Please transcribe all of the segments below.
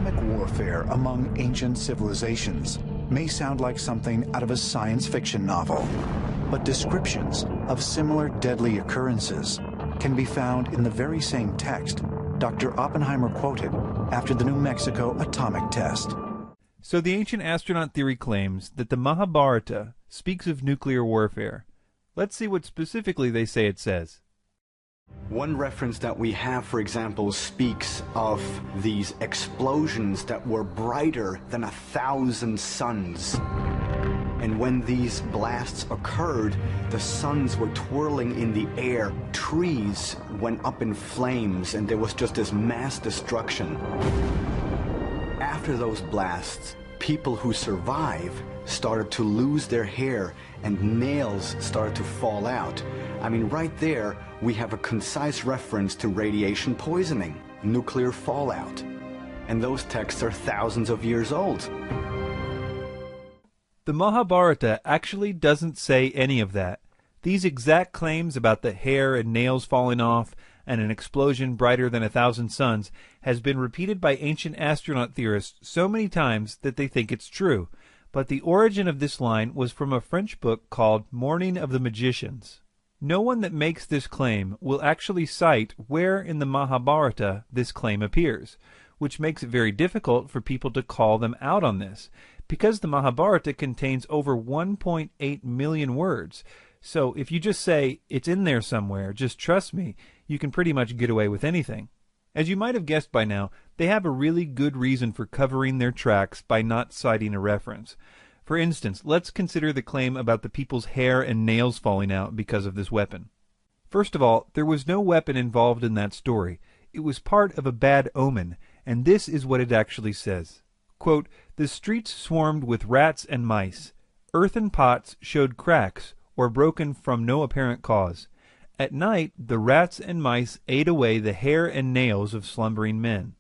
Atomic warfare among ancient civilizations may sound like something out of a science fiction novel, but descriptions of similar deadly occurrences can be found in the very same text Dr. Oppenheimer quoted after the New Mexico atomic test. So the ancient astronaut theory claims that the Mahabharata speaks of nuclear warfare. Let's see what specifically they say it says. One reference that we have, for example, speaks of these explosions that were brighter than 1,000 suns. And when these blasts occurred, the suns were twirling in the air. Trees went up in flames, and there was just this mass destruction. After those blasts, people who survive started to lose their hair, and nails started to fall out. I mean, right there, we have a concise reference to radiation poisoning, nuclear fallout. And those texts are thousands of years old. The Mahabharata actually doesn't say any of that. These exact claims about the hair and nails falling off and an explosion brighter than 1,000 suns has been repeated by ancient astronaut theorists so many times that they think it's true. But the origin of this line was from a French book called Morning of the Magicians. No one that makes this claim will actually cite where in the Mahabharata this claim appears, which makes it very difficult for people to call them out on this, because the Mahabharata contains over 1.8 million words. So if you just say, it's in there somewhere, just trust me, you can pretty much get away with anything. As you might have guessed by now, they have a really good reason for covering their tracks by not citing a reference. For instance, let's consider the claim about the people's hair and nails falling out because of this weapon. First of all, there was no weapon involved in that story. It was part of a bad omen, and this is what it actually says. Quote, "The streets swarmed with rats and mice. Earthen pots showed cracks, or broken from no apparent cause. At night the rats and mice ate away the hair and nails of slumbering men."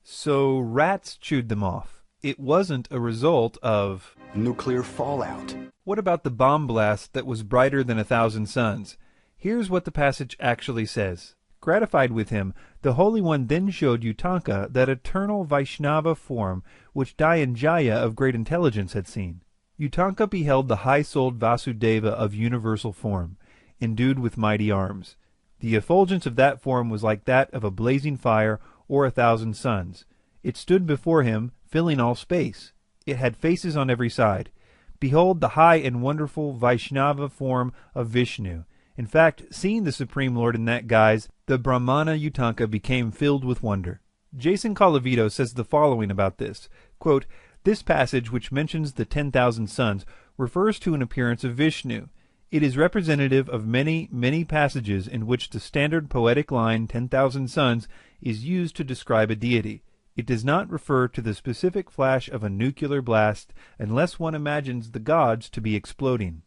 So rats chewed them off. It wasn't a result of nuclear fallout. What about the bomb blast that was brighter than 1,000 suns? Here's what the passage actually says. Gratified with him, the Holy One then showed Utanka that eternal Vaishnava form which Dyanjaya of great intelligence had seen. Utanka beheld the high-souled Vasudeva of universal form, endued with mighty arms. The effulgence of that form was like that of a blazing fire or 1,000 suns. It stood before him, filling all space. It had faces on every side. Behold the high and wonderful Vaishnava form of Vishnu. In fact, seeing the Supreme Lord in that guise, the Brahmana Utanka became filled with wonder. Jason Colavito says the following about this. Quote, "This passage, which mentions the 10,000 suns, refers to an appearance of Vishnu. It is representative of many, many passages in which the standard poetic line 10,000 suns is used to describe a deity. It does not refer to the specific flash of a nuclear blast unless one imagines the gods to be exploding."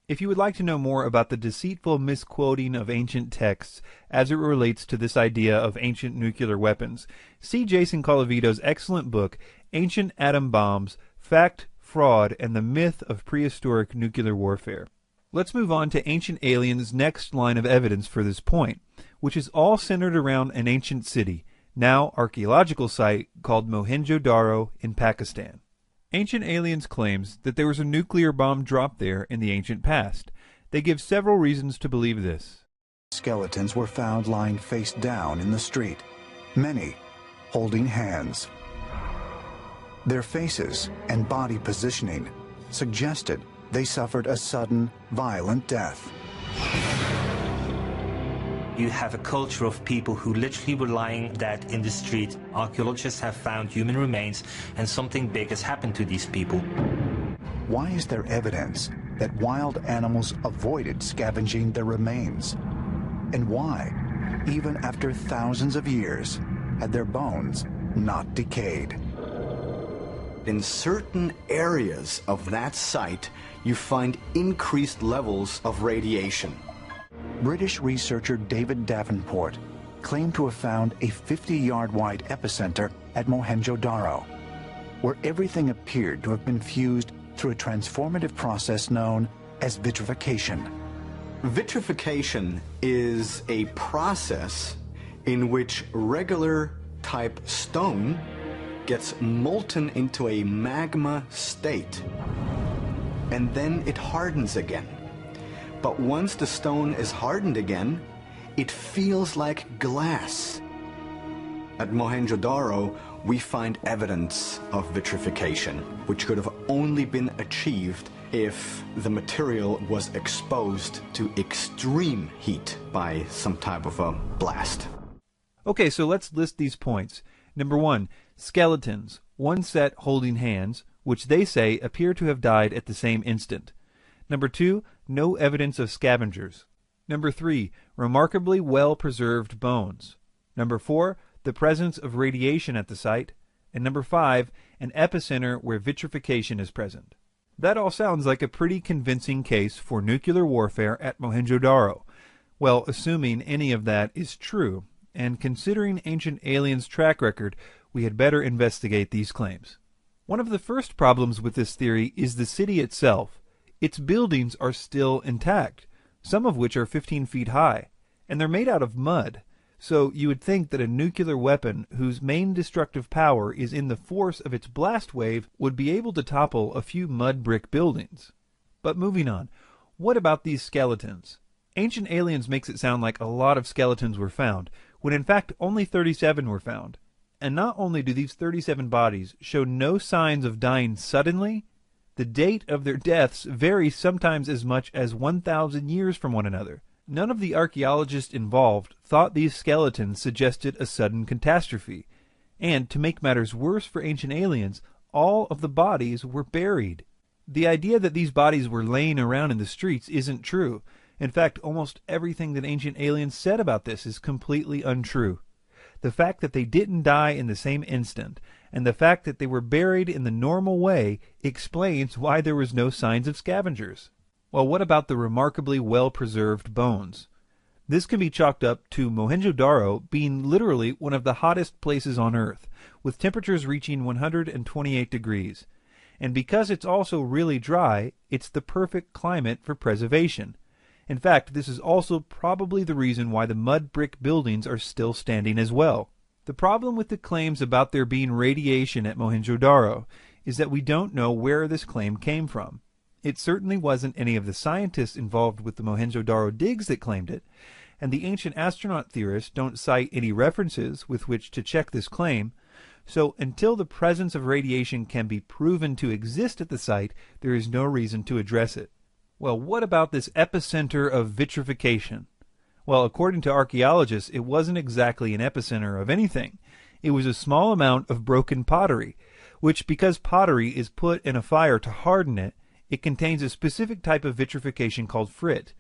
If you would like to know more about the deceitful misquoting of ancient texts as it relates to this idea of ancient nuclear weapons, see Jason Colavito's excellent book, Ancient Atom Bombs, Fact, Fraud, and the Myth of Prehistoric Nuclear Warfare. Let's move on to Ancient Alien's next line of evidence for this point, which is all centered around an ancient city, now archaeological site called Mohenjo-Daro in Pakistan. Ancient Aliens claims that there was a nuclear bomb dropped there in the ancient past. They give several reasons to believe this. Skeletons were found lying face down in the street, many holding hands. Their faces and body positioning suggested they suffered a sudden, violent death. You have a culture of people who literally were lying dead in the street. Archaeologists have found human remains, and something big has happened to these people. Why is there evidence that wild animals avoided scavenging their remains? And why, even after thousands of years, had their bones not decayed? In certain areas of that site, you find increased levels of radiation. British researcher David Davenport claimed to have found a 50-yard-wide epicenter at Mohenjo-Daro, where everything appeared to have been fused through a transformative process known as vitrification. Vitrification is a process in which regular type stone gets molten into a magma state, and then it hardens again. But once the stone is hardened again, it feels like glass. At Mohenjo-Daro, we find evidence of vitrification, which could have only been achieved if the material was exposed to extreme heat by some type of a blast. Okay, so let's list these points. Number 1, skeletons, one set holding hands, which they say appear to have died at the same instant. Number 2, no evidence of scavengers. Number 3, remarkably well-preserved bones. Number 4, the presence of radiation at the site. And number 5, an epicenter where vitrification is present. That all sounds like a pretty convincing case for nuclear warfare at Mohenjo-Daro. Well, assuming any of that is true, and considering Ancient Aliens' track record, we had better investigate these claims. One of the first problems with this theory is the city itself. Its buildings are still intact, some of which are 15 feet high, and they're made out of mud. So you would think that a nuclear weapon whose main destructive power is in the force of its blast wave would be able to topple a few mud brick buildings. But moving on, what about these skeletons? Ancient Aliens makes it sound like a lot of skeletons were found, when in fact only 37 were found. And not only do these 37 bodies show no signs of dying suddenly, the date of their deaths varies sometimes as much as 1,000 years from one another. None of the archaeologists involved thought these skeletons suggested a sudden catastrophe. And, to make matters worse for Ancient Aliens, all of the bodies were buried. The idea that these bodies were laying around in the streets isn't true. In fact, almost everything that Ancient Aliens said about this is completely untrue. The fact that they didn't die in the same instant, and the fact that they were buried in the normal way, explains why there was no signs of scavengers. Well, what about the remarkably well-preserved bones? This can be chalked up to Mohenjo-Daro being literally one of the hottest places on Earth, with temperatures reaching 128 degrees. And because it's also really dry, it's the perfect climate for preservation. In fact, this is also probably the reason why the mud brick buildings are still standing as well. The problem with the claims about there being radiation at Mohenjo-Daro is that we don't know where this claim came from. It certainly wasn't any of the scientists involved with the Mohenjo-Daro digs that claimed it, and the ancient astronaut theorists don't cite any references with which to check this claim, so until the presence of radiation can be proven to exist at the site, there is no reason to address it. Well, what about this epicenter of vitrification? Well, according to archaeologists, it wasn't exactly an epicenter of anything. It was a small amount of broken pottery, which, because pottery is put in a fire to harden it, it contains a specific type of vitrification called frit.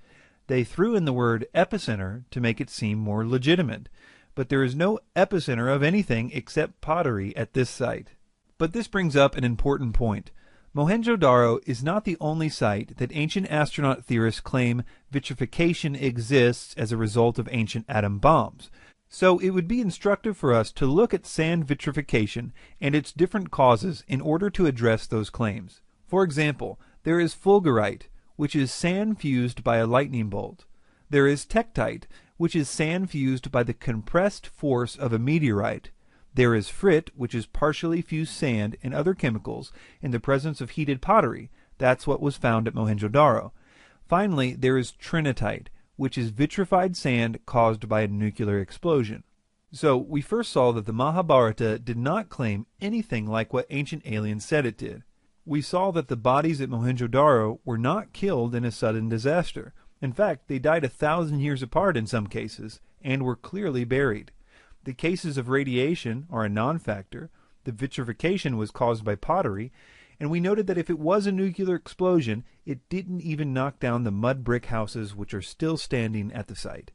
They threw in the word epicenter to make it seem more legitimate, but there is no epicenter of anything except pottery at this site. But this brings up an important point. Mohenjo-Daro is not the only site that ancient astronaut theorists claim vitrification exists as a result of ancient atom bombs. So it would be instructive for us to look at sand vitrification and its different causes in order to address those claims. For example, there is fulgurite, which is sand fused by a lightning bolt. There is tektite, which is sand fused by the compressed force of a meteorite. There is frit, which is partially fused sand and other chemicals in the presence of heated pottery. That's what was found at Mohenjo-Daro. Finally, there is trinitite, which is vitrified sand caused by a nuclear explosion. So, we first saw that the Mahabharata did not claim anything like what Ancient Aliens said it did. We saw that the bodies at Mohenjo-Daro were not killed in a sudden disaster. In fact, they died 1,000 years apart in some cases, and were clearly buried. The cases of radiation are a non-factor, the vitrification was caused by pottery, and we noted that if it was a nuclear explosion, it didn't even knock down the mud brick houses which are still standing at the site.